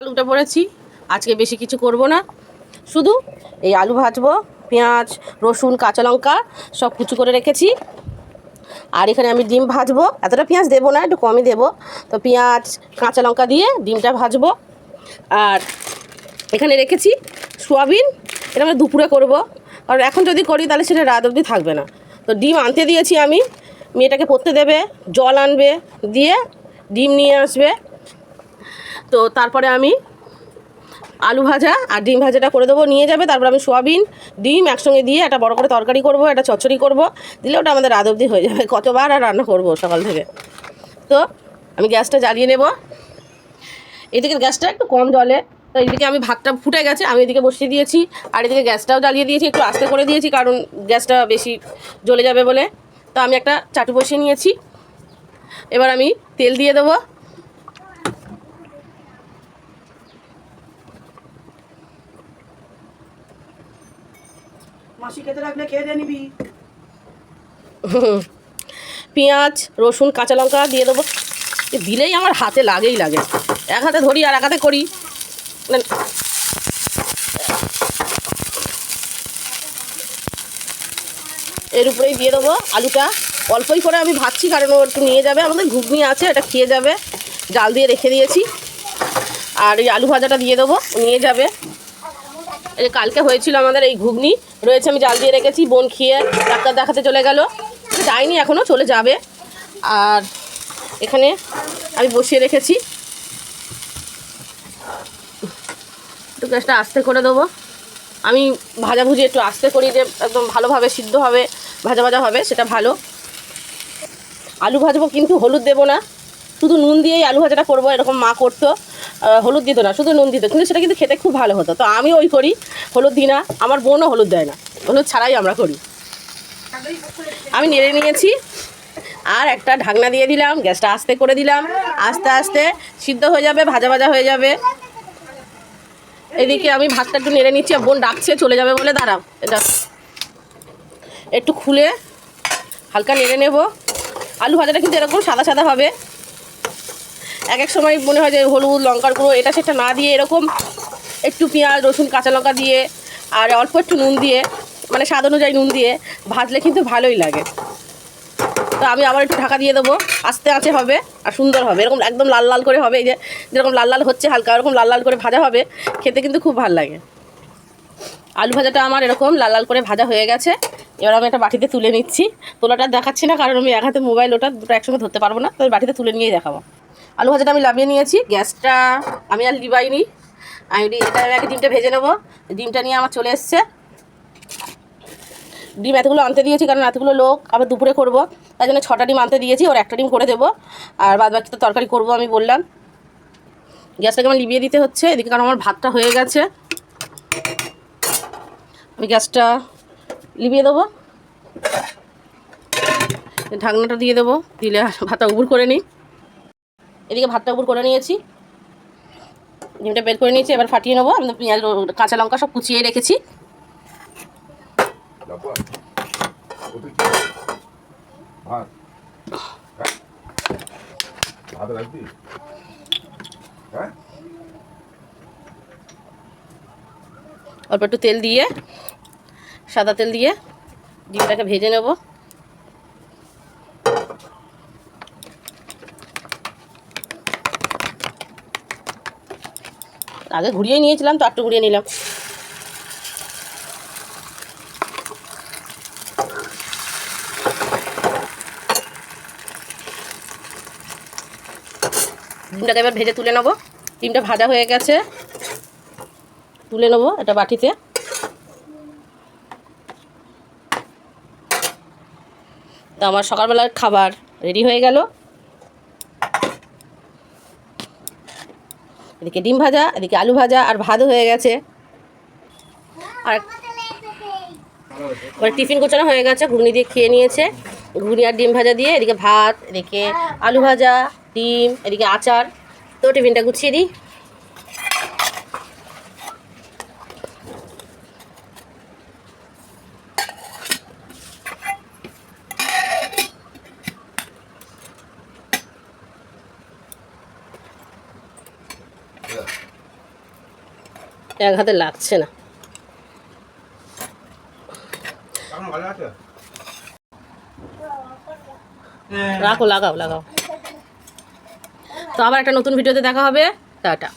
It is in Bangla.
উঠে পড়েছি। আজকে বেশি কিছু করব না, শুধু এই আলু ভাজবো। পেঁয়াজ, রসুন, কাঁচা লঙ্কা সব কুচি করে রেখেছি। আর এখানে আমি ডিম ভাজবো। এতটা পেঁয়াজ দেবো না, একটু কমই দেবো। তো পেঁয়াজ, কাঁচা লঙ্কা দিয়ে ডিমটা ভাজবো। আর এখানে রেখেছি সোয়াবিন, এটা আমরা দুপুরে করব, কারণ এখন যদি করি তাহলে সেটা রাত অবধি থাকবে না। তো ডিম আনতে দিয়েছি আমি, মেয়েটাকে পড়তে দেবে, জল আনবে, দিয়ে ডিম নিয়ে আসবে। তো তারপরে আমি আলু ভাজা আর ডিম ভাজাটা করে দেবো, নিয়ে যাবে। তারপর আমি সোয়াবিন, ডিম একসঙ্গে দিয়ে একটা বড় করে তরকারি করব, একটা চচ্চড়ি করব, দিলে ওটা আমাদের রাত অবধি হয়ে যাবে। কতবার আর রান্না করব সকাল থেকে। তো আমি গ্যাসটা জ্বালিয়ে নেব। এদিকে গ্যাসটা একটু কম জলে, তো এদিকে আমি ভাতটা ফুটে গেছে, আমি এদিকে বসিয়ে দিয়েছি। আর এদিকে গ্যাসটাও জ্বালিয়ে দিয়েছি, একটু আস্তে করে দিয়েছি, কারণ গ্যাসটা বেশি জ্বলে যাবে বলে। তো আমি একটা চাটু বসিয়ে নিয়েছি। এবার আমি তেল দিয়ে দেবো। মাসি খেতে রাখলে খেয়ে নিবি। পেঁয়াজ, রসুন, কাঁচা লঙ্কা দিয়ে দেবো। দিলেই আমার হাতে লাগেই লাগে, এক হাতে ধরি আর এক হাতে করি। এর উপরেই দিয়ে দেবো আলুটা। অল্পই করে আমি ভাজছি, কারণ ও একটু নিয়ে যাবে, আমাদের ঘুগনি আছে, এটা খেয়ে যাবে। জাল দিয়ে রেখে দিয়েছি। আর এই আলু ভাজাটা দিয়ে দেবো, নিয়ে যাবে। এই কালকে হয়েছিল আমাদের এই ঘুগনি রয়েছে, আমি জাল দিয়ে রেখেছি। বোন খেয়ে ডাক্তার দেখাতে চলে গেল, যায়নি এখনও, চলে যাবে। আর এখানে আমি বসিয়ে রেখেছি। একটু গ্যাসটা আস্তে করে দেবো। আমি ভাজাভুজি একটু আস্তে করি, যে একদম ভালোভাবে সিদ্ধ হবে, ভাজা ভাজা হবে, সেটা ভালো। আলু ভাজবো কিন্তু হলুদ দেবো না, শুধু নুন দিয়েই আলু ভাজাটা করবো। এরকম মা করতো, হলুদ দিত না, শুধু নুন দিত, কিন্তু সেটা কিন্তু খেতে খুব ভালো হতো। তো আমি ওই করি, হলুদ দিই না। আমার বোনও হলুদ দেয় না, হলুদ ছাড়াই আমরা করি। আমি নেড়ে নিয়েছি, আর একটা ঢাকনা দিয়ে দিলাম, গ্যাসটা আস্তে করে দিলাম। আস্তে আস্তে সিদ্ধ হয়ে যাবে, ভাজা ভাজা হয়ে যাবে। এদিকে আমি ভাতটা একটু নেড়ে নিচ্ছি, বোন ডাকছে চলে যাবে বলে। দাঁড়াও, এটা একটু খুলে হালকা নেড়ে নেব। আলু ভাজাটা কিন্তু এরকম সাদা সাদা হবে। এক এক সময় মনে হয় যে হলুদ, লঙ্কার গুঁড়ো এটা সেটা না দিয়ে, এরকম একটু পেঁয়াজ, রসুন, কাঁচা লঙ্কা দিয়ে আর অল্প একটু নুন দিয়ে, মানে স্বাদ অনুযায়ী নুন দিয়ে ভাজলে কিন্তু ভালোই লাগে। তো আমি আবার একটু ঢাকা দিয়ে দেবো, আস্তে আঁচে হবে আর সুন্দর হবে। এরকম একদম লাল লাল করে হবে, এই যে যেরকম লাল লাল হচ্ছে হালকা, এরকম লাল লাল করে ভাজা হবে, খেতে কিন্তু খুব ভালো লাগে। আলু ভাজাটা আমার এরকম লাল লাল করে ভাজা হয়ে গেছে। এবার আমি একটা বাটিতে তুলে নিচ্ছি। তোলাটা দেখাচ্ছি না, কারণ আমি এক হাতে মোবাইল, ওটা দুটো একসঙ্গে ধরতে পারবো না, তো বাটিতে তুলে নিয়েই দেখাবো। আলু ভাজাটা আমি নামিয়ে নিয়েছি, গ্যাসটা আমি আর লিবাইনি। এটা আমি আগে ডিমটা ভেজে নেবো। ডিমটা নিয়ে আমার চলে এসছে। ডিম এতগুলো আনতে দিয়েছি, কারণ এতগুলো লোক আবার দুপুরে করবো, তাই জন্য 6টা ডিম আনতে দিয়েছি। ওর একটা ডিম করে দেবো, আর বাদ বাকি তো তরকারি করবো আমি বললাম। গ্যাসটাকে আমার লিবিয়ে দিতে হচ্ছে এদিকে, কারণ আমার ভাতটা হয়ে গেছে। আমি গ্যাসটা লিবিয়ে দেবো, ঢাকনাটা দিয়ে দেবো, দিলে ভাতটা উবুর করে নিই। এদিকে ভাতটা উবুর করে নিয়েছি, ডিমটা বের করে নিয়েছি। এবার ফাটিয়ে নেবো। আমি পেঁয়াজ, কাঁচা লঙ্কা সব কুচিয়ে রেখেছি। অল্প একটু তেল দিয়ে, সাদা তেল দিয়ে ডিমটাকে ভেজে নেব। আগে ঘুরিয়ে নিয়েছিলাম, তো একটু ঘুরিয়ে নিলাম। ডিমটাকে এবার ভেজে তুলে নেবো। ডিমটা ভাজা হয়ে গেছে, তুলে নেবো এটা বাটিতে। তো আমার সকালবেলার খাবার রেডি হয়ে গেল। এদিকে ডিম ভাজা, এদিকে আলু ভাজা, আর ভাতও হয়ে গেছে। আর ওর টিফিন গোছানো হয়ে গেছে, ঘুগনি দিয়ে খেয়ে নিয়েছে। ঘুগনি আর ডিম ভাজা দিয়ে, এদিকে ভাত, এদিকে আলু ভাজা, ডিম, এদিকে আচার। তো টিফিনটা গুছিয়ে দিই। এক হাতে লাগছে না। রাখো, লাগাও। তো আবার একটা নতুন ভিডিওতে দেখা হবে। টাটা।